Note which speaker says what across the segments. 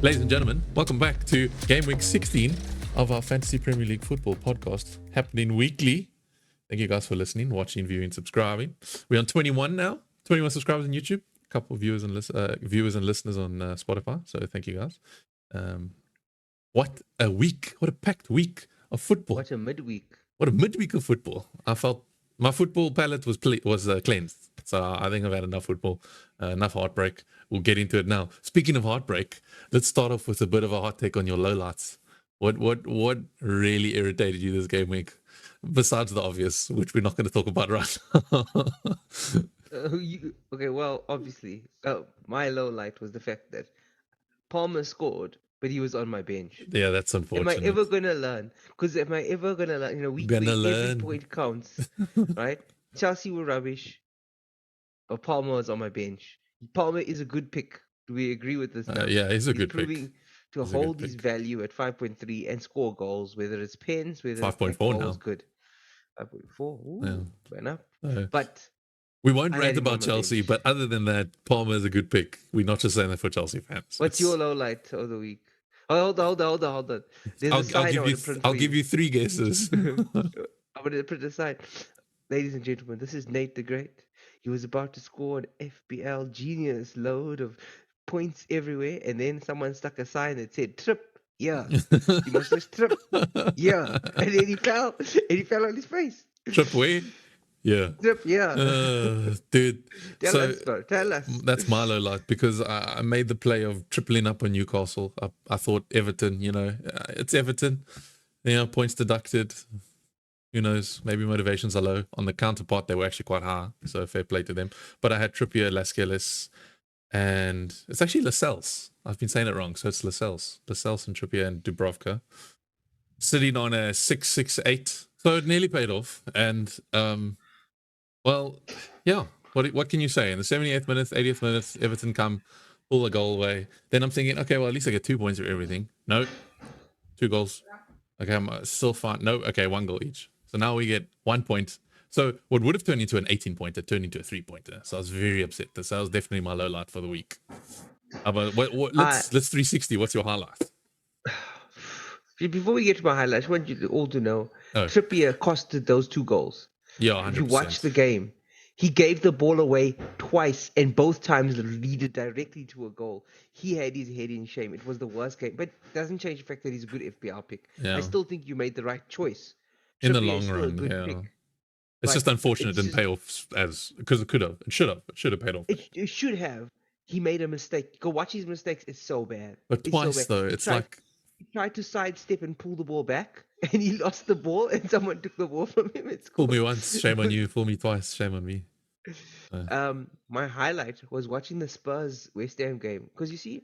Speaker 1: Ladies and gentlemen, welcome back to Gameweek 16 of our Fantasy Premier League football podcast, happening weekly. Thank you guys for listening, watching, viewing, subscribing. We're on 21 now, 21 subscribers on YouTube, a couple of viewers and listeners on Spotify. So thank you guys. What a week! What a packed week of football!
Speaker 2: What a midweek!
Speaker 1: What a midweek of football! I felt my football palate was cleansed. So I think I've had enough football, enough heartbreak. We'll get into it now. Speaking of heartbreak, let's start off with a bit of a hot take on your lowlights. What really irritated you this game week? Besides the obvious, which we're not going to talk about right now.
Speaker 2: Okay, well, obviously, my low light was the fact that Palmer scored, but he was on my bench.
Speaker 1: Yeah, that's unfortunate.
Speaker 2: Am I ever going to learn? Because am I ever going to learn? You know, every point counts, right? Chelsea were rubbish, but Palmer was on my bench. Palmer is a good pick. Do we agree with this now?
Speaker 1: Yeah, he's a good pick.
Speaker 2: To hold his value at 5.3 and score goals, whether it's pens, whether
Speaker 1: 5.4 now.
Speaker 2: Good. 5.4.
Speaker 1: Yeah.
Speaker 2: Went up.
Speaker 1: Uh,
Speaker 2: but
Speaker 1: we won't rant about Chelsea, but other than that, Palmer is a good pick. We're not just saying that for Chelsea fans.
Speaker 2: What's your low light of the week? Hold on.
Speaker 1: I'll give you three guesses.
Speaker 2: I'm going to put it aside. Ladies and gentlemen, this is Nate the Great. He was about to score an FPL genius load of points everywhere, and then someone stuck a sign that said trip. Yeah, you must just trip. Yeah, and then he fell on his face.
Speaker 1: Trip where? Yeah.
Speaker 2: Trip. Yeah.
Speaker 1: Dude.
Speaker 2: Tell us.
Speaker 1: That's my low light because I made the play of tripling up on Newcastle. I thought Everton. It's Everton. Points deducted. Who knows? Maybe motivations are low. On the counterpart, they were actually quite high. So fair play to them. But I had Trippier, Lascelles, and it's actually Lascelles. I've been saying it wrong. So it's Lascelles. Lascelles and Trippier and Dubrovka. Sitting on a 6.68. So it nearly paid off. And, well, yeah. What can you say? In the 78th minute, 80th minute, Everton come, pull a goal away. Then I'm thinking, okay, well, at least I get 2 points for everything. No. 2 goals. Okay, I'm still fine. No. Okay, 1 goal each. So now we get 1 point. So what would have turned into an 18-pointer turned into a 3-pointer. So I was very upset. That was definitely my low light for the week. Let's 360. What's your highlight?
Speaker 2: Before we get to my highlights, I want you all to know Trippier costed those 2 goals.
Speaker 1: Yeah, 100%.
Speaker 2: If you watch the game, he gave the ball away twice, and both times leaded directly to a goal. He had his head in shame. It was the worst game, but it doesn't change the fact that he's a good FPL pick. Yeah. I still think you made the right choice.
Speaker 1: In the long run, yeah. Pick. It's just unfortunate it didn't pay off because it could have. It should have paid off.
Speaker 2: It should have. He made a mistake. Go watch his mistakes. It's so bad.
Speaker 1: But twice though, he
Speaker 2: tried to sidestep and pull the ball back, and he lost the ball, and someone took the ball from him.
Speaker 1: Fool me once, shame on you. Fool me twice, shame on me.
Speaker 2: My highlight was watching the Spurs West Ham game because you see,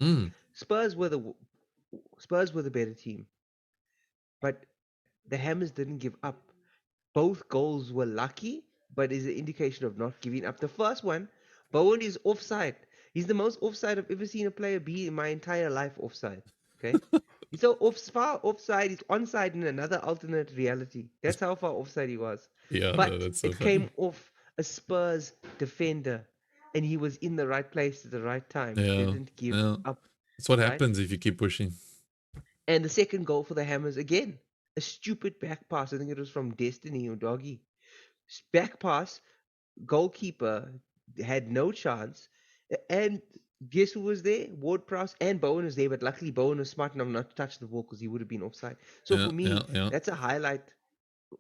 Speaker 2: Spurs were the better team, but the Hammers didn't give up. Both goals were lucky, but is an indication of not giving up. The first one, Bowen is offside. He's the most offside I've ever seen a player be in my entire life. Offside, okay? He's so far offside. He's onside in another alternate reality. That's how far offside he was.
Speaker 1: Yeah,
Speaker 2: but
Speaker 1: that's so
Speaker 2: it came off a Spurs defender, and he was in the right place at the right time.
Speaker 1: Yeah,
Speaker 2: he didn't give up.
Speaker 1: That's what happens if you keep pushing.
Speaker 2: And the second goal for the Hammers, again, a stupid back pass. I think it was from Destiny or Doggy. Back pass, goalkeeper had no chance. And guess who was there? Ward-Prowse and Bowen was there, but luckily Bowen was smart enough not to touch the ball because he would have been offside. So for me, that's a highlight,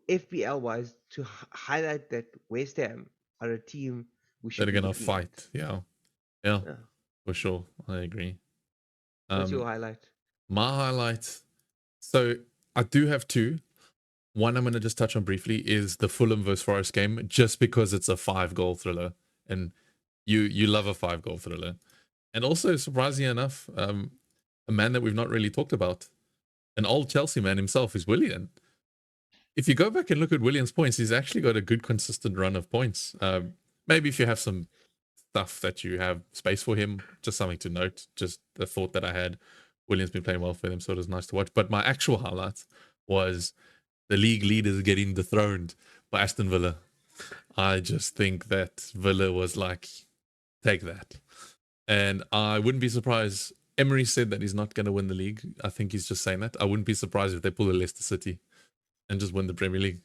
Speaker 2: FPL-wise, to highlight that West Ham are a team we should
Speaker 1: be going to fight. Yeah, for sure. I agree.
Speaker 2: What's your highlight?
Speaker 1: My highlight, so I do have 2. One I'm going to just touch on briefly is the Fulham vs Forest game, just because it's a 5-goal thriller, and you love a 5-goal thriller. And also, surprisingly enough, a man that we've not really talked about, an old Chelsea man himself, is Willian. If you go back and look at Willian's points, he's actually got a good consistent run of points. Maybe if you have some stuff that you have space for him, just something to note, just the thought that I had. Willian's been playing well for them, so it was nice to watch. But my actual highlight was the league leaders getting dethroned by Aston Villa. I just think that Villa was like, take that. And I wouldn't be surprised. Emery said that he's not going to win the league. I think he's just saying that. I wouldn't be surprised if they pull a Leicester City and just win the Premier League.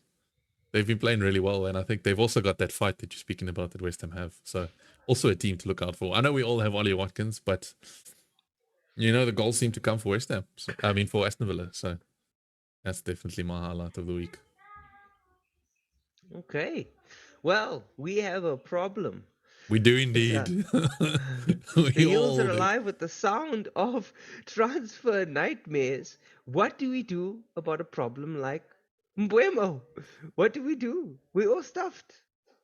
Speaker 1: They've been playing really well, and I think they've also got that fight that you're speaking about that West Ham have. So also a team to look out for. I know we all have Ollie Watkins, but the goals seem to come for West Ham. So, I mean, for Aston Villa. So that's definitely my highlight of the week.
Speaker 2: Okay. Well, we have a problem.
Speaker 1: We do indeed.
Speaker 2: The Hills are alive with the sound of transfer nightmares. What do we do about a problem like Mbuemo? What do we do? We're all stuffed.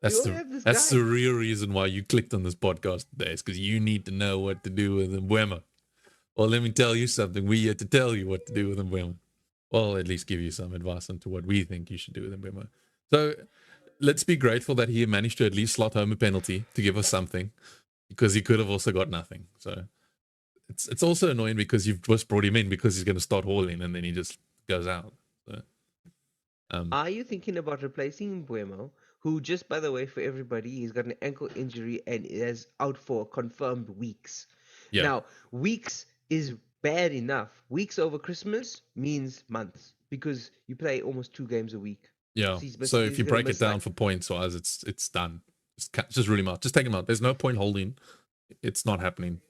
Speaker 1: That's the real reason why you clicked on this podcast today. Is because you need to know what to do with Mbuemo. Well, let me tell you something. We here to tell you what to do with Mbuemo. Well, at least give you some advice on to what we think you should do with Mbuemo. So let's be grateful that he managed to at least slot home a penalty to give us something, because he could have also got nothing. So it's also annoying because you've just brought him in because he's going to start hauling and then he just goes out. So,
Speaker 2: are you thinking about replacing Mbuemo, who, just by the way, for everybody, he's got an ankle injury and is out for confirmed weeks?
Speaker 1: Yeah.
Speaker 2: Now, weeks is bad enough. Weeks over Christmas means months, because you play almost 2 games a week.
Speaker 1: Yeah. So if you break it down for points wise, it's done. Just rule him out. Just take him out. There's no point holding. It's not happening.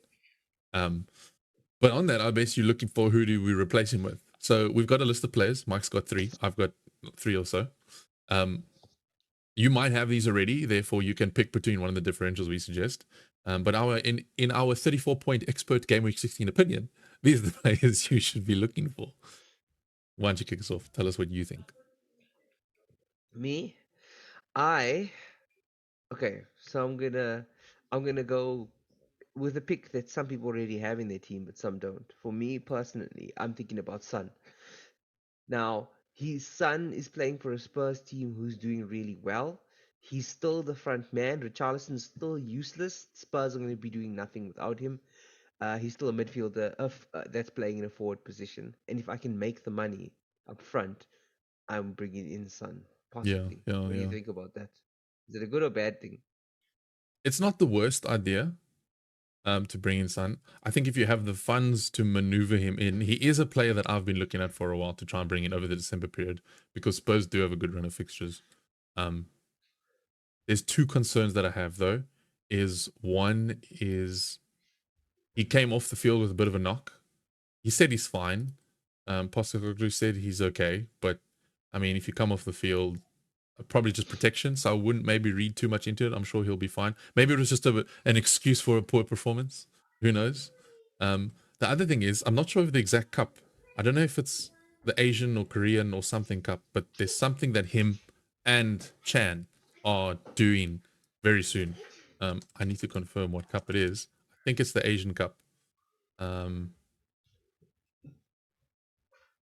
Speaker 1: But on that, I'm basically looking for who do we replace him with. So we've got a list of players. Mike's got 3. I've got 3 or so. You might have these already, therefore you can pick between one of the differentials we suggest. But in our 34-point expert Gameweek 16 opinion, these are the players you should be looking for. Why don't you kick us off? Tell us what you think.
Speaker 2: Me? Okay, so I'm gonna go with a pick that some people already have in their team, but some don't. For me personally, I'm thinking about Son. Now, his son is playing for a Spurs team who's doing really well. He's still the front man. Richarlison's still useless. Spurs are going to be doing nothing without him. He's still a midfielder that's playing in a forward position. And if I can make the money up front, I'm bringing in Son, possibly. What do you think about that? Is it a good or bad thing?
Speaker 1: It's not the worst idea to bring in Son. I think if you have the funds to maneuver him in, he is a player that I've been looking at for a while to try and bring in over the December period, because Spurs do have a good run of fixtures. There's 2 concerns that I have, though. One is he came off the field with a bit of a knock. He said he's fine. Postecoglou said he's okay, but I mean, if you come off the field, probably just protection, so I wouldn't maybe read too much into it. I'm sure he'll be fine. Maybe it was just an excuse for a poor performance. Who knows? The other thing is, I'm not sure of the exact cup. I don't know if it's the Asian or Korean or something cup, but there's something that him and Chan are doing very soon. I need to confirm what cup it is. I think it's the Asian Cup.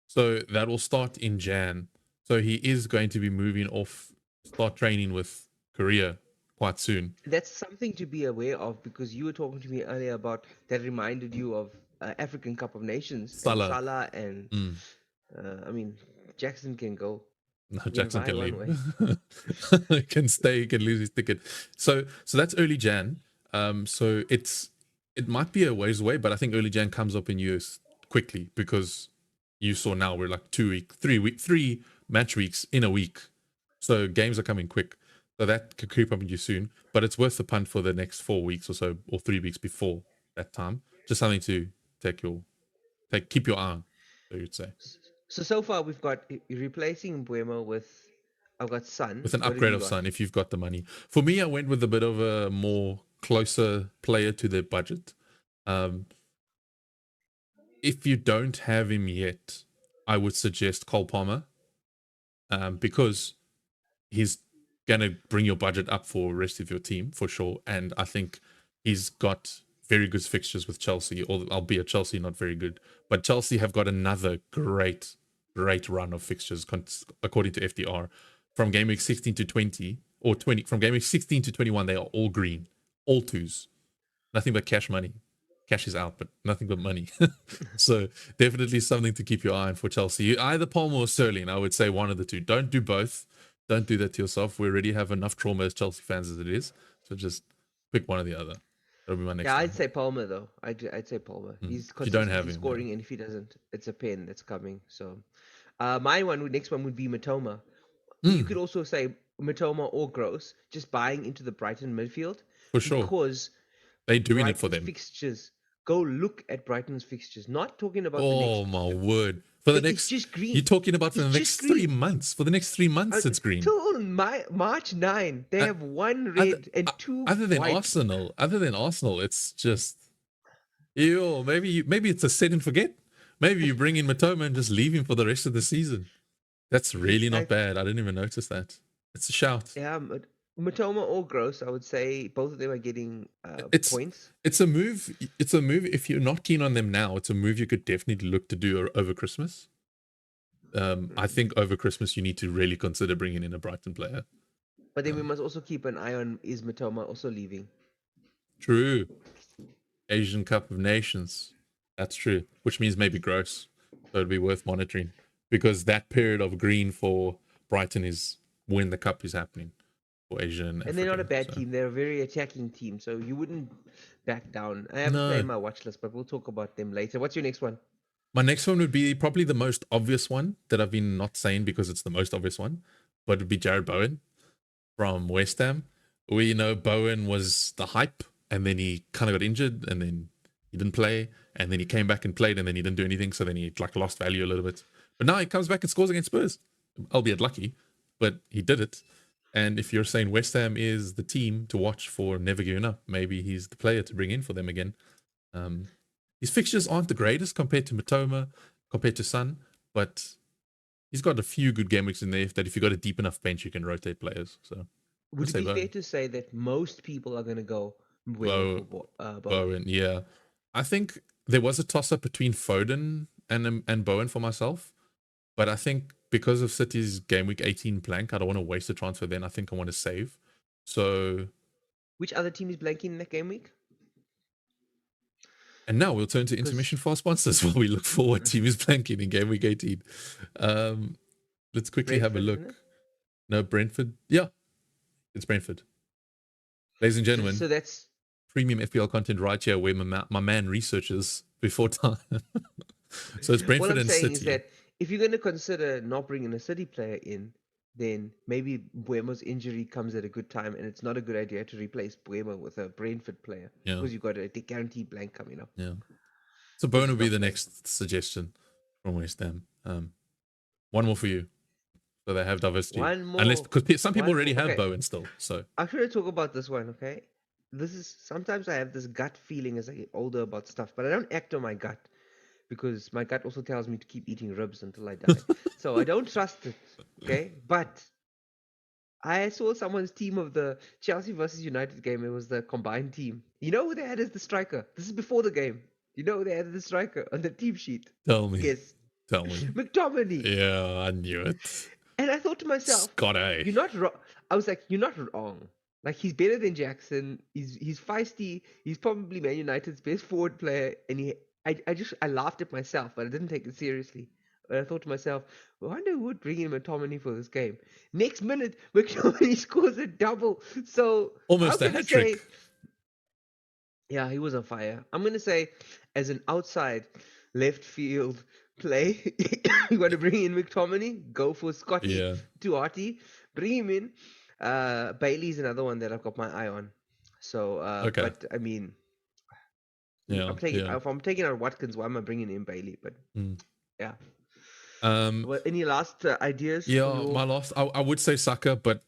Speaker 1: So that will start in Jan. So he is going to be moving off, start training with Korea quite soon.
Speaker 2: That's something to be aware of, because you were talking to me earlier about that reminded you of African Cup of Nations. Salah and I mean, Jackson can go.
Speaker 1: No, Jackson can leave. Can stay, can lose his ticket. So that's early Jan. So it might be a ways away, but I think early Jan comes up in US quickly, because you saw now we're like 3 match weeks in a week. So games are coming quick. So that could creep up on you soon. But it's worth the punt for the next 4 weeks or so, or 3 weeks before that time. Just something to keep your eye on, so you'd say.
Speaker 2: So far we've got replacing Mbuemo with, I've got Son.
Speaker 1: With an upgrade of Son, if you've got the money. For me, I went with a bit of a more closer player to their budget. If you don't have him yet, I would suggest Cole Palmer, because he's going to bring your budget up for the rest of your team for sure. And I think he's got very good fixtures with Chelsea, albeit Chelsea not very good. But Chelsea have got another great run of fixtures, according to FDR. From game week 16 to 20, or 20, from game week 16 to 21, they are all green, all 2s. Nothing but cash money. Cash is out, but nothing but money. So definitely something to keep your eye on for Chelsea. Either Palmer or Sterling, I would say one of the 2. Don't do both. Don't do that to yourself. We already have enough trauma as Chelsea fans as it is. So just pick one or the other. That'll be my next
Speaker 2: Yeah, I'd
Speaker 1: one.
Speaker 2: say Palmer though. I'd say Palmer. He's
Speaker 1: If you don't have
Speaker 2: consistently
Speaker 1: him, yeah.
Speaker 2: scoring, and if he doesn't, it's a pen that's coming. So, next one would be Matoma. You could also say Matoma or Gross, just buying into the Brighton midfield
Speaker 1: For sure.
Speaker 2: because
Speaker 1: They're doing it for
Speaker 2: Brighton's
Speaker 1: them.
Speaker 2: fixtures. Go look at Brighton's fixtures. Not talking about the
Speaker 1: Oh
Speaker 2: next.
Speaker 1: my word! For the
Speaker 2: It's
Speaker 1: next,
Speaker 2: just
Speaker 1: you're
Speaker 2: green.
Speaker 1: talking about for
Speaker 2: It's
Speaker 1: the
Speaker 2: just
Speaker 1: next 3
Speaker 2: green.
Speaker 1: months. For the next 3 months, it's green.
Speaker 2: Till March 9, they
Speaker 1: Uh,
Speaker 2: have one
Speaker 1: other,
Speaker 2: red and two
Speaker 1: other than
Speaker 2: white.
Speaker 1: Arsenal, it's just maybe it's a set and forget. Maybe you bring in Matoma and just leave him for the rest of the season. That's really not
Speaker 2: Like,
Speaker 1: bad. I didn't even notice that. It's a shout.
Speaker 2: yeah, Matoma or Gross, I would say both of them are getting
Speaker 1: It's
Speaker 2: points.
Speaker 1: it's a move. It's a move. If you're not keen on them now, it's a move you could definitely look to do over Christmas. I think over Christmas you need to really consider bringing in a Brighton player.
Speaker 2: But then we must also keep an eye on, is Matoma also leaving?
Speaker 1: True. Asian Cup of Nations. That's true. Which means maybe gross. So it'd be worth monitoring. Because that period of green for Brighton is when the cup is happening for Asia and
Speaker 2: And they're not a
Speaker 1: Africa.
Speaker 2: bad
Speaker 1: So.
Speaker 2: team. They're a very attacking team. So you wouldn't back down. I have a player
Speaker 1: No.
Speaker 2: in my watch list, but we'll talk about them later. What's your next one?
Speaker 1: My next one would be probably the most obvious one that I've been not saying because it's the most obvious one, but it'd be Jared Bowen from West Ham. We know Bowen was the hype, and then he kind of got injured, and then he didn't play, and then he came back and played, and then he didn't do anything, so then he like lost value a little bit. But now he comes back and scores against Spurs, albeit lucky, but he did it. And if you're saying West Ham is the team to watch for never giving up, maybe he's the player to bring in for them again. His fixtures aren't the greatest compared to Matoma, compared to Sun, but he's got a few good game weeks in there that if you've got a deep enough bench, you can rotate players. So
Speaker 2: Would it be fair to say that most people are going to go Mbuemo for Bowen?
Speaker 1: Bowen, yeah. I think there was a toss up between Foden and Bowen for myself, but I think because of City's game week 18 blank, I don't want to waste a transfer. Then I think I want to save. So,
Speaker 2: Which other team is blanking in that game week?
Speaker 1: and now we'll turn to intermission for our sponsors while we look for what team is blanking in game week 18. Let's quickly have a look. No, Brentford. Yeah, it's Brentford. Ladies and gentlemen,
Speaker 2: so that's
Speaker 1: premium FPL content right here where my man researches before time. So it's Brentford
Speaker 2: what I'm
Speaker 1: and
Speaker 2: saying
Speaker 1: City.
Speaker 2: is that if you're going to consider not bringing a City player in, then maybe Mbuemo's injury comes at a good time, and it's not a good idea to replace Mbuemo with a Brentford player because you've got a guaranteed blank coming up.
Speaker 1: Yeah. So Bowen will be the next suggestion from West Ham. One more for you, so they have diversity.
Speaker 2: One more,
Speaker 1: unless because some people already have
Speaker 2: okay.
Speaker 1: Bowen still. So
Speaker 2: I'm going to talk about this one. Okay, this is sometimes I have this gut feeling as I get older about stuff, but I don't act on my gut because my gut also tells me to keep eating ribs until I die. So I don't trust it. Okay, but I saw someone's team of the Chelsea versus United game. It was the combined team. You know who they had as the striker? This is before the game. You know who they had as the striker on the team sheet?
Speaker 1: tell me.
Speaker 2: Yes.
Speaker 1: Tell me.
Speaker 2: McTominay.
Speaker 1: Yeah, I knew it.
Speaker 2: And I thought to myself,
Speaker 1: Scott A.
Speaker 2: You're not wrong. I was like, you're not wrong. Like, he's better than Jackson. He's feisty. He's probably Man United's best forward player. And I laughed at myself, but I didn't take it seriously. But I thought to myself, I wonder who would bring in McTominay for this game. Next minute, McTominay scores a double. So
Speaker 1: almost a hat trick.
Speaker 2: Yeah, he was on fire. I'm gonna say, as an outside left field play, you want to bring in McTominay, go for Scotty Duarte, bring him in. Bailey's another one that I've got my eye on. So, but I mean, if I'm taking out Watkins, why am I bringing in Bailey? But yeah. Any last ideas?
Speaker 1: Yeah, my last. I would say Saka, but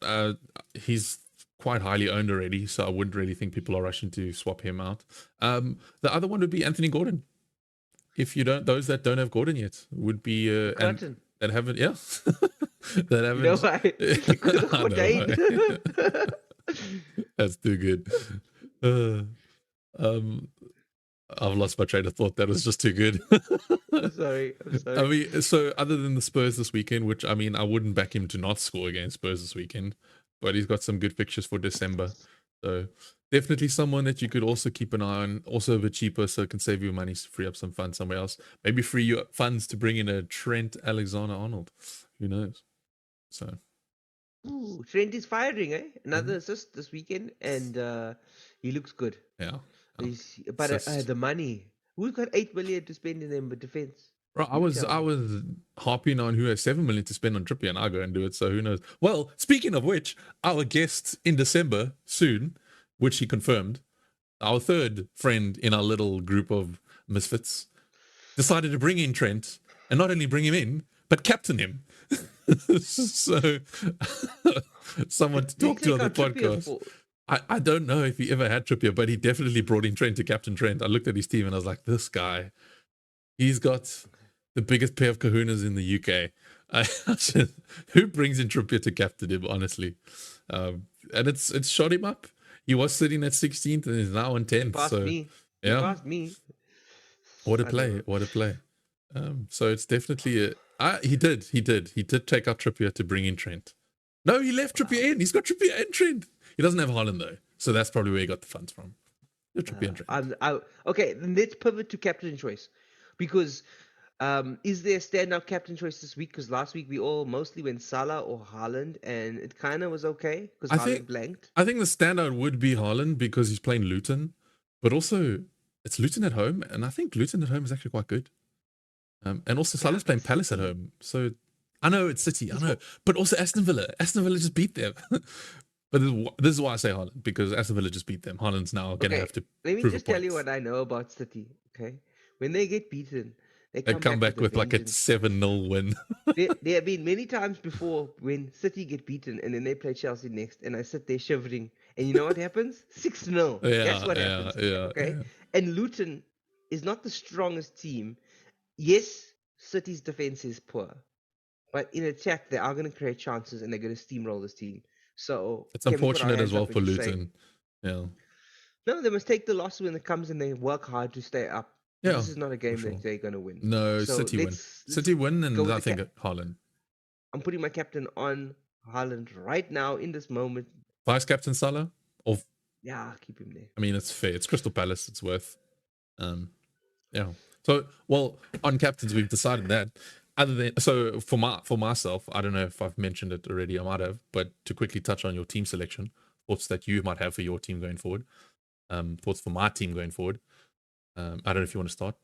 Speaker 1: he's quite highly owned already, so I wouldn't really think people are rushing to swap him out. The other one would be Anthony Gordon. If you don't, those that don't have Gordon yet would be and that haven't, that haven't.
Speaker 2: No,
Speaker 1: That's too good. I've lost my train of thought. That was just too good.
Speaker 2: I'm sorry.
Speaker 1: I mean, so other than the Spurs this weekend, which I mean, I wouldn't back him to not score against Spurs this weekend, but he's got some good fixtures for December. So definitely someone that you could also keep an eye on, also a bit cheaper, so it can save you money, free up some funds somewhere else. Maybe free you up funds to bring in a Trent Alexander-Arnold. Who knows? So.
Speaker 2: Ooh, Trent is firing, eh? Another assist this weekend, and he looks good.
Speaker 1: Yeah. Oh,
Speaker 2: But
Speaker 1: assist.
Speaker 2: the money. Who's got 8 million to spend in them defense?
Speaker 1: Bro, I
Speaker 2: You
Speaker 1: was
Speaker 2: tell
Speaker 1: I
Speaker 2: me.
Speaker 1: was harping on who has 7 million to spend on Trippier, and I'll go and do it. So who knows? Well, speaking of which, our guest in December soon, which he confirmed, our third friend in our little group of misfits, decided to bring in Trent, and not only bring him in, but captain him. So someone to
Speaker 2: Did he
Speaker 1: talk to
Speaker 2: take
Speaker 1: on the
Speaker 2: out Trippier
Speaker 1: podcast.
Speaker 2: for?
Speaker 1: I don't know if he ever had Trippier, but he definitely brought in Trent to captain Trent. I looked at his team and I was like, this guy, he's got the biggest pair of kahunas in the UK. Who brings in Trippier to captain him, honestly? And it's shot him up. He was sitting at 16th and is now on
Speaker 2: He
Speaker 1: 10th.
Speaker 2: passed
Speaker 1: So,
Speaker 2: me. He
Speaker 1: yeah,
Speaker 2: passed me.
Speaker 1: what a
Speaker 2: I don't
Speaker 1: play.
Speaker 2: know.
Speaker 1: What a play. So it's definitely he did take out Trippier to bring in Trent. No, he left
Speaker 2: Wow.
Speaker 1: Trippier in. He's got Trippier and Trent. He doesn't have Haaland though, so that's probably where he got the funds from. Trippier and Trent.
Speaker 2: Okay, then let's pivot to captain choice, because is there a standout captain choice this week? Because last week we all mostly went Salah or Haaland, and it kind of was okay because
Speaker 1: I
Speaker 2: Haaland
Speaker 1: think
Speaker 2: blanked.
Speaker 1: I think the standout would be Haaland because he's playing Luton, but also it's Luton at home, and I think Luton at home is actually quite good. And also
Speaker 2: Yeah,
Speaker 1: Salah's
Speaker 2: but
Speaker 1: playing Palace at
Speaker 2: City,
Speaker 1: home, so I know it's City, I
Speaker 2: he's
Speaker 1: know, but also Aston Villa. Aston Villa just beat them. But this is why I say Haaland, because Aston Villa just beat them. Haaland's now going to
Speaker 2: okay.
Speaker 1: have to
Speaker 2: Let me
Speaker 1: prove a
Speaker 2: just tell you
Speaker 1: point.
Speaker 2: what I know about City. Okay, when they get beaten, they
Speaker 1: They
Speaker 2: come
Speaker 1: come
Speaker 2: back with
Speaker 1: back
Speaker 2: a
Speaker 1: with like a
Speaker 2: vengeance.
Speaker 1: 7-0 win.
Speaker 2: There have been many times before when City get beaten and then they play Chelsea next, and I sit there shivering. And you know what happens? 6-0. That's
Speaker 1: Yeah,
Speaker 2: what
Speaker 1: yeah,
Speaker 2: happens.
Speaker 1: yeah,
Speaker 2: Okay?
Speaker 1: yeah.
Speaker 2: And Luton is not the strongest team. Yes, City's defense is poor, but in attack, they are going to create chances and they're going to steamroll this team. So,
Speaker 1: It's
Speaker 2: can we put our
Speaker 1: unfortunate as
Speaker 2: hands
Speaker 1: well
Speaker 2: up and
Speaker 1: for
Speaker 2: just say,
Speaker 1: Luton. Yeah,
Speaker 2: no, they must take the loss when it comes and they work hard to stay up.
Speaker 1: yeah,
Speaker 2: This is not a
Speaker 1: for
Speaker 2: game
Speaker 1: sure.
Speaker 2: that they're going to win.
Speaker 1: No,
Speaker 2: So,
Speaker 1: City win.
Speaker 2: let's
Speaker 1: City win,
Speaker 2: go
Speaker 1: and
Speaker 2: with
Speaker 1: I
Speaker 2: the
Speaker 1: think
Speaker 2: cap.
Speaker 1: Haaland.
Speaker 2: I'm putting my captain on Haaland right now in this moment.
Speaker 1: Vice captain Salah, or
Speaker 2: Yeah, I'll keep him there.
Speaker 1: I mean, it's fair. It's Crystal Palace. It's worth. Yeah. So, well, on captains, we've decided that. Other than for myself, I don't know if I've mentioned it already. I might have, but to quickly touch on your team selection, thoughts that you might have for your team going forward. Thoughts for my team going forward. I don't know if you want to start.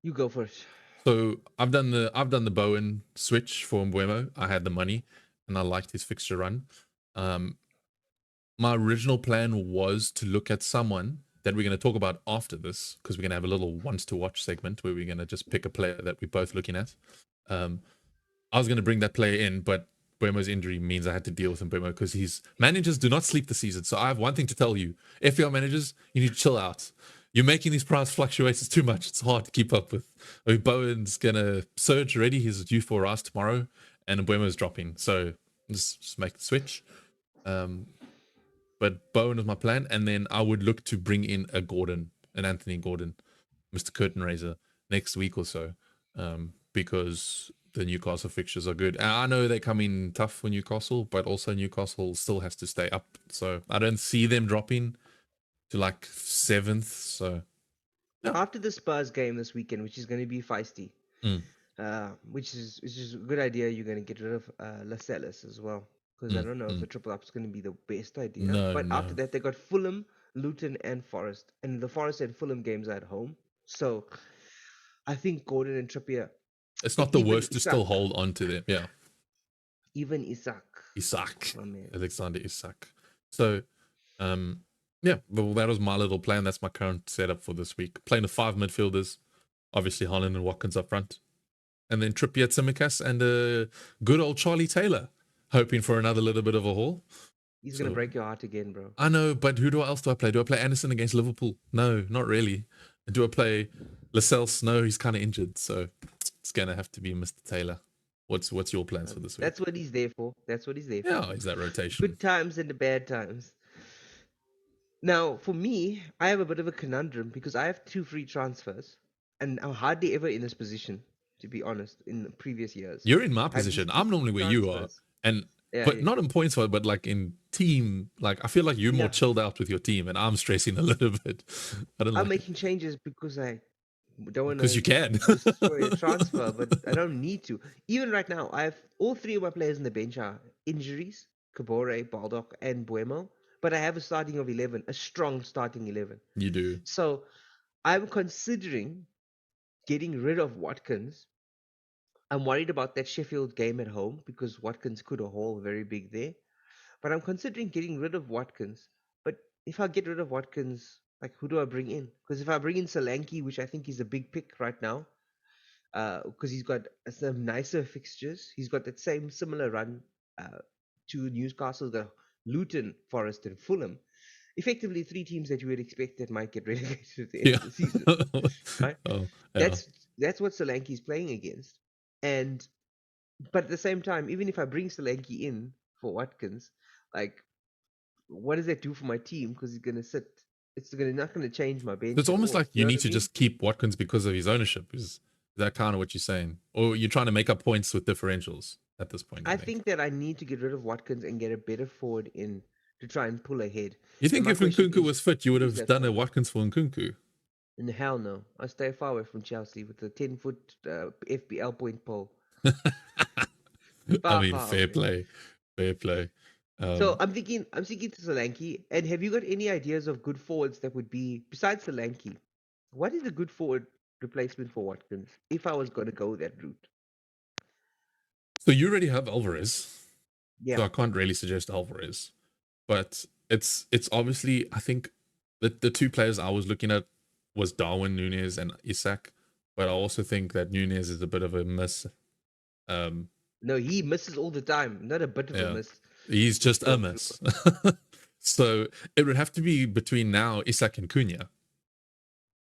Speaker 2: You go first.
Speaker 1: So I've done the Bowen switch for Mbuemo. I had the money, and I liked his fixture run. My original plan was to look at someone that we're going to talk about after this, because we're going to have a little once to watch segment where we're going to just pick a player that we're both looking at. I was going to bring that player in, but Mbuemo's injury means I had to deal with Mbuemo because his managers do not sleep the season. So I have one thing to tell you: FPL managers, you need to chill out. You're making these price fluctuations too much. It's hard to keep up with. I mean, Bowen's gonna surge already. He's due for a rise tomorrow, and Mbuemo's dropping. So just make the switch. But Bowen is my plan, and then I would look to bring in an Anthony Gordon, Mr. Curtain Raiser, next week or so, because the Newcastle fixtures are good. And I know they come in tough for Newcastle, but also Newcastle still has to stay up. So I don't see them dropping to like 7th. So
Speaker 2: Now, after the Spurs game this weekend, which is going to be feisty,
Speaker 1: mm,
Speaker 2: which is a good idea, you're going to get rid of Lascelles as well. Because I don't know if the triple up is going to be the best idea.
Speaker 1: no,
Speaker 2: But after
Speaker 1: no,
Speaker 2: that, they got Fulham, Luton, and Forest. And the Forest and Fulham games are at home. So I think Gordon and Trippier,
Speaker 1: it's
Speaker 2: and
Speaker 1: not the worst to still hold on to them. Yeah,
Speaker 2: Even Isak.
Speaker 1: Isak,
Speaker 2: My man.
Speaker 1: Alexander Isak. So, yeah, well, that was my little plan. That's my current setup for this week. Playing the 5 midfielders, obviously Haaland and Watkins up front, and then Trippier, Tsimikas, and good old Charlie Taylor, hoping for another little bit of a haul.
Speaker 2: He's going to break your heart again, bro.
Speaker 1: I know, but who else do I play? Do I play Anderson against Liverpool? No, not really. Do I play Lascelles? No, he's kind of injured, so it's gonna have to be Mr. Taylor. What's your plans for this week?
Speaker 2: That's what he's there for. That's what he's there for.
Speaker 1: Yeah, is that rotation?
Speaker 2: Good times and the bad times. Now, for me, I have a bit of a conundrum because I have 2 free transfers, and I'm hardly ever in this position, to be honest, in the previous years.
Speaker 1: You're in my
Speaker 2: I have these
Speaker 1: position.
Speaker 2: 2
Speaker 1: I'm
Speaker 2: free
Speaker 1: normally where you are,
Speaker 2: transfers.
Speaker 1: and
Speaker 2: Yeah,
Speaker 1: but not in points for, but like in team. Like I feel like you're more
Speaker 2: yeah.
Speaker 1: chilled out with your team, and I'm stressing a little bit. I don't
Speaker 2: I'm
Speaker 1: like it
Speaker 2: making changes because I don't want
Speaker 1: because you
Speaker 2: to
Speaker 1: can.
Speaker 2: destroy a transfer, but I don't need to. Even right now, I have all 3 of my players in the bench are injuries: Kabore, Baldock, and Mbuemo. but I have a starting of 11, a strong starting 11.
Speaker 1: You do.
Speaker 2: So I'm considering getting rid of Watkins. I'm worried about that Sheffield game at home because Watkins could haul very big there. But I'm considering getting rid of Watkins. But if I get rid of Watkins, like who do I bring in? Because if I bring in Solanke, which I think is a big pick right now, because he's got some nicer fixtures, he's got that same similar run to Newcastle, the Luton, Forest, and Fulham. Effectively, three teams that you would expect that might get relegated at the end
Speaker 1: Yeah.
Speaker 2: of the season, right?
Speaker 1: Oh, yeah.
Speaker 2: That's what Solanke's playing against, and but at the same time, even if I bring Solanke in for Watkins, like, what does that do for my team? Because he's gonna sit. It's gonna not gonna change my
Speaker 1: So
Speaker 2: bench
Speaker 1: it's
Speaker 2: at
Speaker 1: almost
Speaker 2: all.
Speaker 1: like
Speaker 2: You
Speaker 1: you
Speaker 2: know
Speaker 1: need
Speaker 2: what I
Speaker 1: to
Speaker 2: mean?
Speaker 1: just keep Watkins because of his ownership. Is that kind of what you're saying? Or you're trying to make up points with differentials at this point, I
Speaker 2: I
Speaker 1: think.
Speaker 2: think that I need to get rid of Watkins and get a better forward in to try and pull ahead.
Speaker 1: You
Speaker 2: And
Speaker 1: think
Speaker 2: my
Speaker 1: if
Speaker 2: question
Speaker 1: Nkunku was fit, you would
Speaker 2: is
Speaker 1: have
Speaker 2: that
Speaker 1: done a
Speaker 2: forward?
Speaker 1: Watkins for Nkunku?
Speaker 2: And hell no, I stay far away from Chelsea with the 10-foot FPL point pole.
Speaker 1: I
Speaker 2: Far,
Speaker 1: mean,
Speaker 2: far
Speaker 1: fair
Speaker 2: away.
Speaker 1: play. Fair play.
Speaker 2: So I'm thinking to Solanke. And have you got any ideas of good forwards that would be besides Solanke? What is a good forward replacement for Watkins if I was going to go that route?
Speaker 1: So you already have Alvarez. So
Speaker 2: Yeah,
Speaker 1: I can't really suggest Alvarez. But it's obviously, I think the two players I was looking at was Darwin Nunes and Isak. But I also think that Nunes is a bit of a miss. Um,
Speaker 2: no, he misses all the time. Not a bit of a
Speaker 1: yeah,
Speaker 2: miss.
Speaker 1: he's
Speaker 2: This
Speaker 1: just a
Speaker 2: stormtrooper.
Speaker 1: miss. So it would have to be between now Isak and Cunha.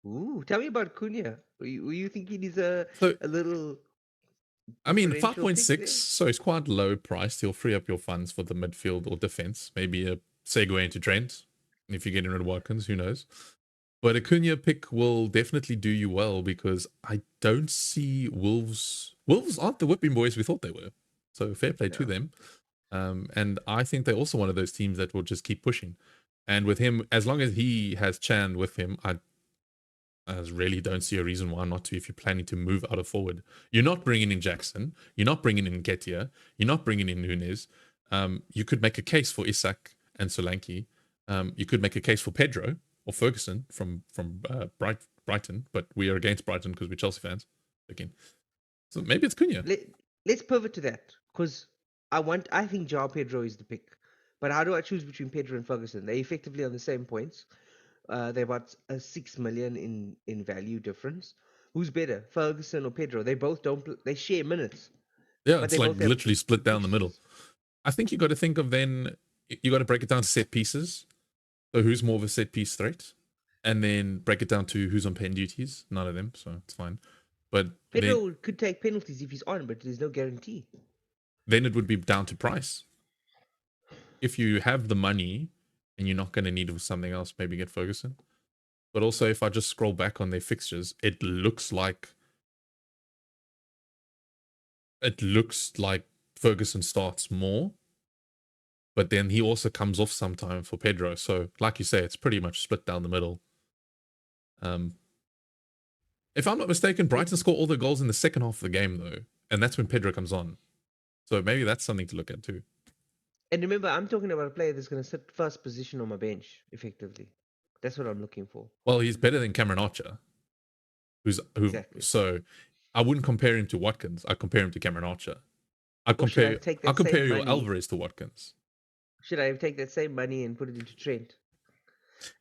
Speaker 2: Ooh, tell me about Cunha. Were you thinking he's
Speaker 1: So
Speaker 2: a little
Speaker 1: I mean,
Speaker 2: differential pick
Speaker 1: 5.6,
Speaker 2: there?
Speaker 1: so it's quite low priced. You'll free up your funds for the midfield or defense. Maybe a segue into Trent. If you're getting rid of Watkins, who knows? But a Cunha pick will definitely do you well because I don't see Wolves. Wolves aren't the whipping boys we thought they were. So fair play to
Speaker 2: No.
Speaker 1: them. And I think they're also one of those teams that will just keep pushing. And with him, as long as he has Chan with him, I really don't see a reason why not to if you're planning to move out of forward. You're not bringing in Jackson. You're not bringing in Nketiah. You're not bringing in Nunes. You could make a case for Isak and Solanke. You could make a case for Pedro or Ferguson from Brighton, but we are against Brighton because we're Chelsea fans. Again, so maybe it's Cunha.
Speaker 2: Let's pivot to that because I think João Pedro is the pick. But how do I choose between Pedro and Ferguson? They're effectively on the same points. They're about a 6 million in value difference. Who's better, Ferguson or Pedro? They both don't. They share minutes,
Speaker 1: Yeah,
Speaker 2: but
Speaker 1: it's
Speaker 2: they
Speaker 1: like
Speaker 2: both have
Speaker 1: literally split
Speaker 2: good
Speaker 1: down the middle.
Speaker 2: fixtures.
Speaker 1: I think you got to think of then. You got to break it down to set pieces. So who's more of a set piece threat? And then break it down to who's on pen duties. None of them, so it's fine. But
Speaker 2: Pedro could take penalties if he's on, but there's no guarantee.
Speaker 1: then it would be down to price. If you have the money and you're not going to need it for something else, maybe get Ferguson. But also, if I just scroll back on their fixtures, it looks like Ferguson starts more, but then he also comes off sometime for Pedro. So, like you say, it's pretty much split down the middle. If I'm not mistaken, Brighton score all the goals in the second half of the game, though, and that's when Pedro comes on. So maybe that's something to look at too.
Speaker 2: And remember, I'm talking about a player that's going to sit first position on my bench, effectively. That's what I'm looking for.
Speaker 1: Well, he's better than Cameron Archer, who.
Speaker 2: Exactly.
Speaker 1: So I wouldn't compare him to Watkins. I compare him to Cameron Archer. I
Speaker 2: Or should I
Speaker 1: compare
Speaker 2: take
Speaker 1: I
Speaker 2: that
Speaker 1: compare
Speaker 2: same
Speaker 1: your
Speaker 2: money?
Speaker 1: Alvarez to Watkins.
Speaker 2: Should I take that same money and put it into Trent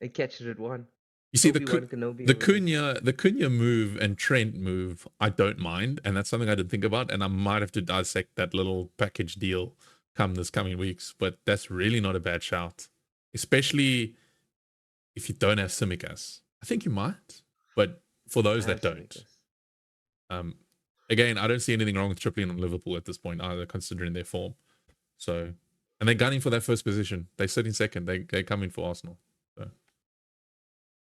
Speaker 2: and catch it at one?
Speaker 1: You see
Speaker 2: Obi-Wan Kenobi
Speaker 1: the
Speaker 2: over there.
Speaker 1: Cunha move and Trent move, I don't mind, and that's something I didn't think about, and I might have to dissect that little package deal this coming weeks. But that's really not a bad shout, especially if you don't have Simicas. I think you might, but for
Speaker 2: I
Speaker 1: those that
Speaker 2: have some
Speaker 1: don't,
Speaker 2: makers.
Speaker 1: again, I don't see anything wrong with tripling on Liverpool at this point either, considering their form. So, and they're gunning for that first position. They sit in second. They're coming for Arsenal. So,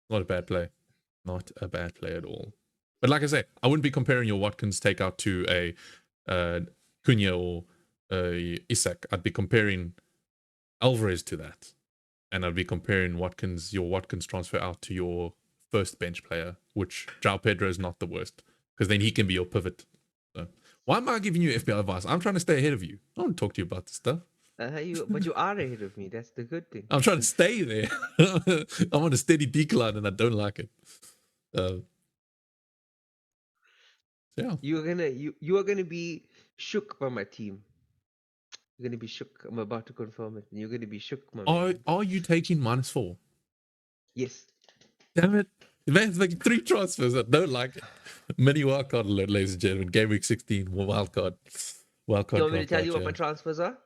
Speaker 1: not a bad play. Not a bad play at all. But like I say, I wouldn't be comparing your Watkins takeout to a Cunha or Isak. I'd be comparing Alvarez to that. And I'd be comparing your Watkins transfer out to your first bench player, which João Pedro is not the worst. Because then he can be your pivot. So why am I giving you FPL advice? I'm trying to stay ahead of you. I don't want to talk to you about this stuff.
Speaker 2: But you are ahead of me. That's the good thing.
Speaker 1: I'm trying to stay there. I'm on a steady decline and I don't like it. Yeah.
Speaker 2: You are gonna be shook by my team. You're gonna be shook. I'm about to confirm it. And you're gonna be shook, my man.
Speaker 1: Are you taking -4?
Speaker 2: Yes.
Speaker 1: Damn it. Man's making 3 transfers. I don't like it. Mini wildcard alert, ladies and gentlemen. Gameweek 16, wildcard. Wildcard.
Speaker 2: Do you want me to tell you what my transfers are?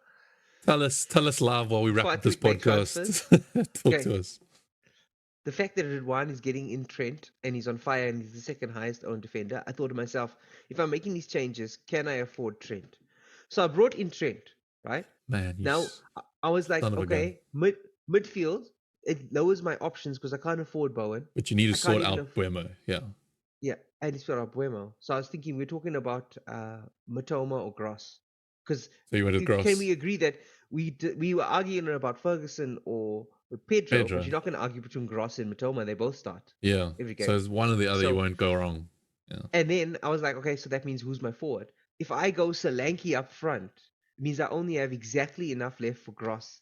Speaker 1: Tell us live while we wrap
Speaker 2: Before I
Speaker 1: up this
Speaker 2: make
Speaker 1: podcast. Talk to us.
Speaker 2: The fact that Ridwan is getting in Trent and he's on fire and he's the second highest owned defender, I thought to myself, if I'm making these changes, can I afford Trent? So I brought in Trent, right?
Speaker 1: Man,
Speaker 2: now I was like, okay, midfield, it lowers my options because I can't afford Bowen.
Speaker 1: But you need to sort out Mbuemo, yeah.
Speaker 2: Yeah, I need to sort out Mbuemo. So I was thinking we're talking about Matoma or Gross. Because can we agree that we were arguing about Ferguson or Pedro, but you're not going to argue between Gross and Matoma. They both start.
Speaker 1: Yeah.
Speaker 2: Every game.
Speaker 1: So it's one or the other, you won't go wrong. Yeah.
Speaker 2: And then I was like, okay, so that means who's my forward? If I go Solanke up front, it means I only have exactly enough left for Gross.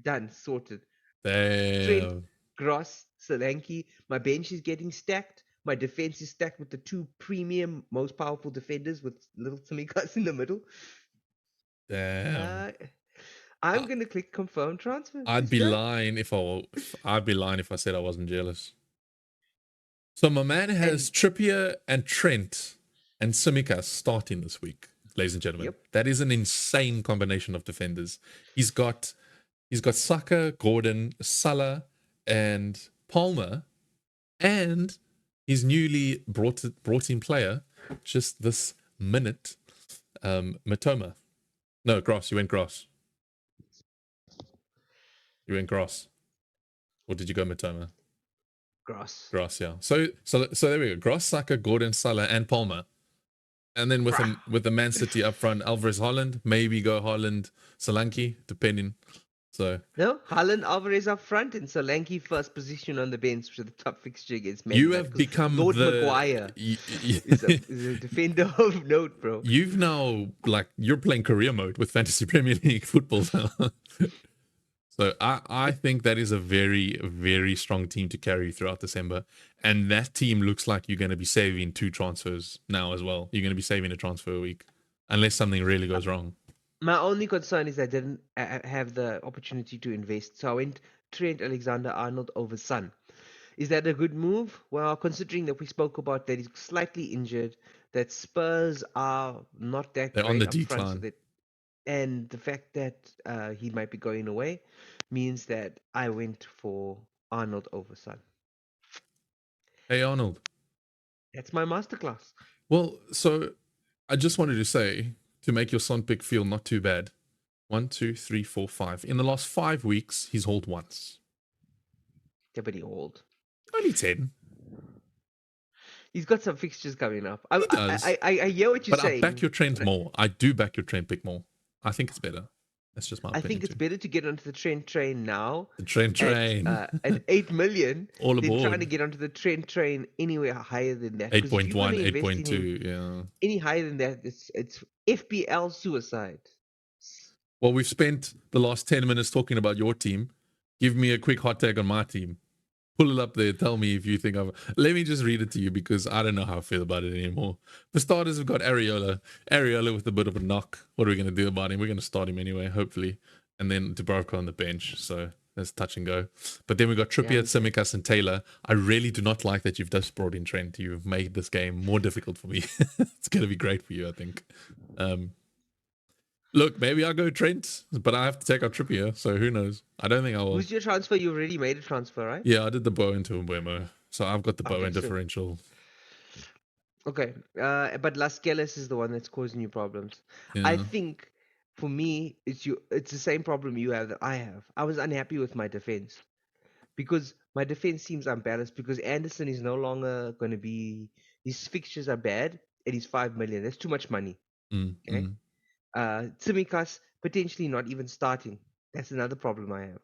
Speaker 2: Done, sorted.
Speaker 1: Damn.
Speaker 2: Trent, Gross, Solanke. My bench is getting stacked. My defense is stacked with the 2 premium, most powerful defenders with little Tsimikas in the middle.
Speaker 1: Damn.
Speaker 2: I'm gonna click confirm transfer.
Speaker 1: I'd be lying if I said I wasn't jealous. So my man has Trippier and Trent and Tsimikas starting this week, ladies and gentlemen. Yep. That is an insane combination of defenders. He's got Saka, Gordon, Salah, and Palmer, and his newly brought in player just this minute, Matoma. No, Gross. You went Gross. You went Gross. Or did you go Matoma?
Speaker 2: Gross,
Speaker 1: yeah. So there we go. Gross, Saka, Gordon, Salah, and Palmer. And then with the Man City up front, Alvarez, Haaland, maybe go Haaland, Solanke, depending. So
Speaker 2: no, Haaland, Alvarez up front, and Solanke first position on the bench for the top fixture against Man.
Speaker 1: You have become
Speaker 2: Lord Maguire is a defender of note, bro.
Speaker 1: You've now you're playing career mode with Fantasy Premier League football now. So I think that is a very, very strong team to carry throughout December. And that team looks like you're going to be saving 2 transfers now as well. You're going to be saving a transfer a week, unless something really goes wrong.
Speaker 2: My only concern is I didn't have the opportunity to invest. So I went Trent Alexander-Arnold over Son. Is that a good move? Well, considering that we spoke about that he's slightly injured, that Spurs are not that
Speaker 1: They're
Speaker 2: great
Speaker 1: on the
Speaker 2: up
Speaker 1: decline.
Speaker 2: Front, so and the fact that he might be going away means that I went for Arnold over Son.
Speaker 1: Hey, Arnold.
Speaker 2: That's my masterclass.
Speaker 1: Well, so I just wanted to say, to make your Son pick feel not too bad, 1, 2, 3, 4, 5. In the last 5 weeks, he's hauled once.
Speaker 2: Yeah, but he hauled.
Speaker 1: Only 10.
Speaker 2: He's got some fixtures coming up.
Speaker 1: He does.
Speaker 2: I hear what you're saying.
Speaker 1: But I back your trend more. I do back your trend pick more. I think it's better. That's just my opinion.
Speaker 2: I think it's better to get onto the Trent train now.
Speaker 1: The Trent train.
Speaker 2: At 8 million.
Speaker 1: All aboard.
Speaker 2: They're trying to get onto the Trent train anywhere higher than that.
Speaker 1: 8.1, 8.2, yeah.
Speaker 2: Any higher than that, it's FPL suicide.
Speaker 1: Well, we've spent the last 10 minutes talking about your team. Give me a quick hot tag on my team. Pull it up there. Tell me if you think of it. Let me just read it to you because I don't know how I feel about it anymore. For starters, we've got Areola. Areola with a bit of a knock. What are we going to do about him? We're going to start him anyway, hopefully. And then Dubravka on the bench. So that's touch and go. But then we've got Trippier, Tsimikas, and Taylor. I really do not like that you've just brought in Trent. You've made this game more difficult for me. It's going to be great for you, I think. Look, maybe I'll go Trent, but I have to take out Trippier, so who knows? I don't think I will.
Speaker 2: Who's your transfer? You already made a transfer, right?
Speaker 1: Yeah, I did the Bowen to Mbuemo, so I've got the Bowen differential.
Speaker 2: Okay, but Lascelles is the one that's causing you problems. Yeah. I think, for me, it's the same problem you have that I have. I was unhappy with my defense because my defense seems unbalanced because Anderson is no longer going to be... His fixtures are bad and he's 5 million. That's too much money. Okay. Tsimikas potentially not even starting. That's another problem I have.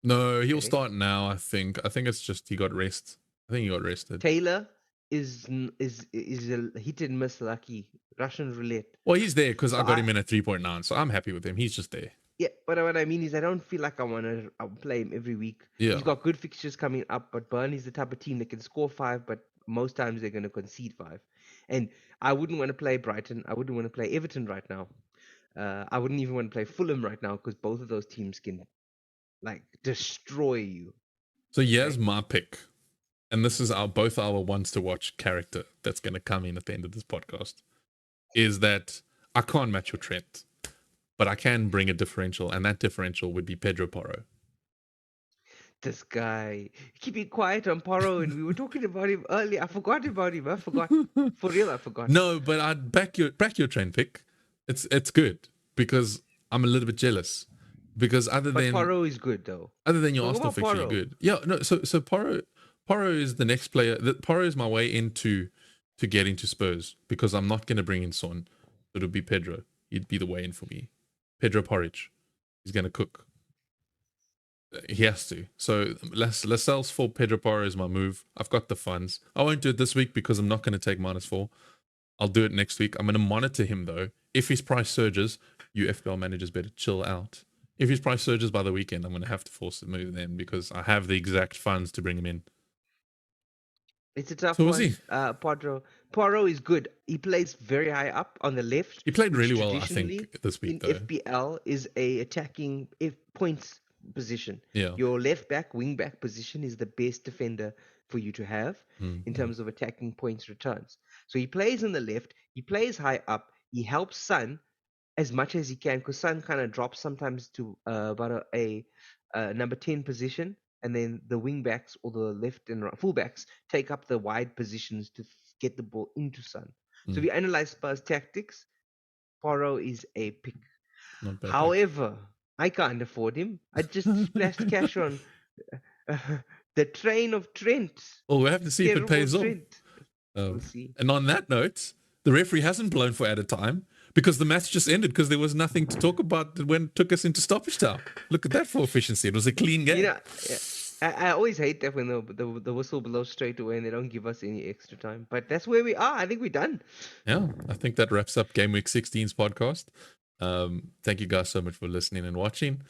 Speaker 1: No, he'll start now, I think. I think it's just he got rest. I think he got rested.
Speaker 2: Taylor is a hit and miss lucky Russian roulette.
Speaker 1: Well, he's there because
Speaker 2: So
Speaker 1: I got him in at 3.9, so I'm happy with him. He's just there.
Speaker 2: Yeah, but what I mean is I don't feel like I want to play him every week.
Speaker 1: Yeah.
Speaker 2: He's got good fixtures coming up, but Burnley's the type of team that can score 5, but most times they're going to concede 5. And I wouldn't want to play Brighton. I wouldn't want to play Everton right now. I wouldn't even want to play Fulham right now because both of those teams can like destroy you.
Speaker 1: So here's my pick. And this is both our ones to watch character that's going to come in at the end of this podcast. Is that I can't match your Trent, but I can bring a differential, and that differential would be Pedro Porro.
Speaker 2: This guy, keeping quiet on Porro, and we were talking about him earlier. I forgot about him. I forgot. For real, I forgot.
Speaker 1: No, but I'd back your Trent pick. It's good because I'm a little bit jealous. Because
Speaker 2: but Porro is good though.
Speaker 1: Other than your Arsenal fixture, you're good. Yeah, no. So Porro is the next player. Porro is my way into getting to Spurs because I'm not going to bring in Son. It'll be Pedro. He'd be the way in for me. Pedro Porridge. He's going to cook. He has to. So Lascelles for Pedro Porro is my move. I've got the funds. I won't do it this week because I'm not going to take -4. I'll do it next week. I'm going to monitor him though. If his price surges, you FPL managers better chill out. If his price surges by the weekend, I'm going to have to force the move then because I have the exact funds to bring him in.
Speaker 2: It's a tough one. Porro is good. He plays very high up on the left.
Speaker 1: He played really well, I think, this week.
Speaker 2: In FPL is a attacking points position.
Speaker 1: Yeah.
Speaker 2: Your left back, wing back position is the best defender for you to have in terms of attacking points returns. So he plays on the left. He plays high up. He helps Son as much as he can because Son kind of drops sometimes to about a number 10 position. And then the wing backs or the left and right, full backs take up the wide positions to get the ball into Son. So if you analyze Spurs tactics, Porro is a pick. However, I can't afford him. I just splashed cash on the train of Trent.
Speaker 1: Well, we have to see if it pays off.
Speaker 2: We'll see.
Speaker 1: And on that note, the referee hasn't blown for added time because the match just ended because there was nothing to talk about when it took us into stoppage time. Look at that for efficiency. It was a clean game.
Speaker 2: You know, I always hate that when the whistle blows straight away and they don't give us any extra time. But that's where we are. I think we're done.
Speaker 1: Yeah, I think that wraps up Gameweek 16's podcast. Thank you guys so much for listening and watching.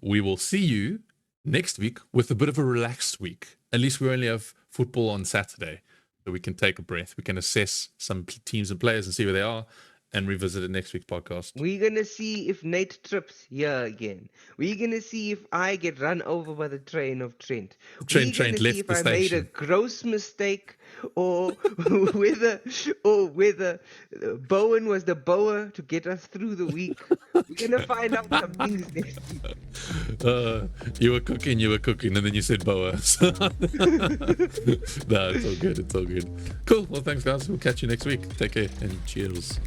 Speaker 1: We will see you next week with a bit of a relaxed week. At least we only have football on Saturday, so we can take a breath. We can assess some teams and players and see where they are and revisit it next week's podcast.
Speaker 2: We're going to see if Nate trips here again. We're going to see if I get run over by the train of Trent.
Speaker 1: Trent left the
Speaker 2: station. If I made a gross mistake or whether Bowen was the bower to get us through the week. We're going to find out some things next week.
Speaker 1: You were cooking, and then you said bower. No, it's all good. Cool. Well, thanks, guys. We'll catch you next week. Take care and cheers.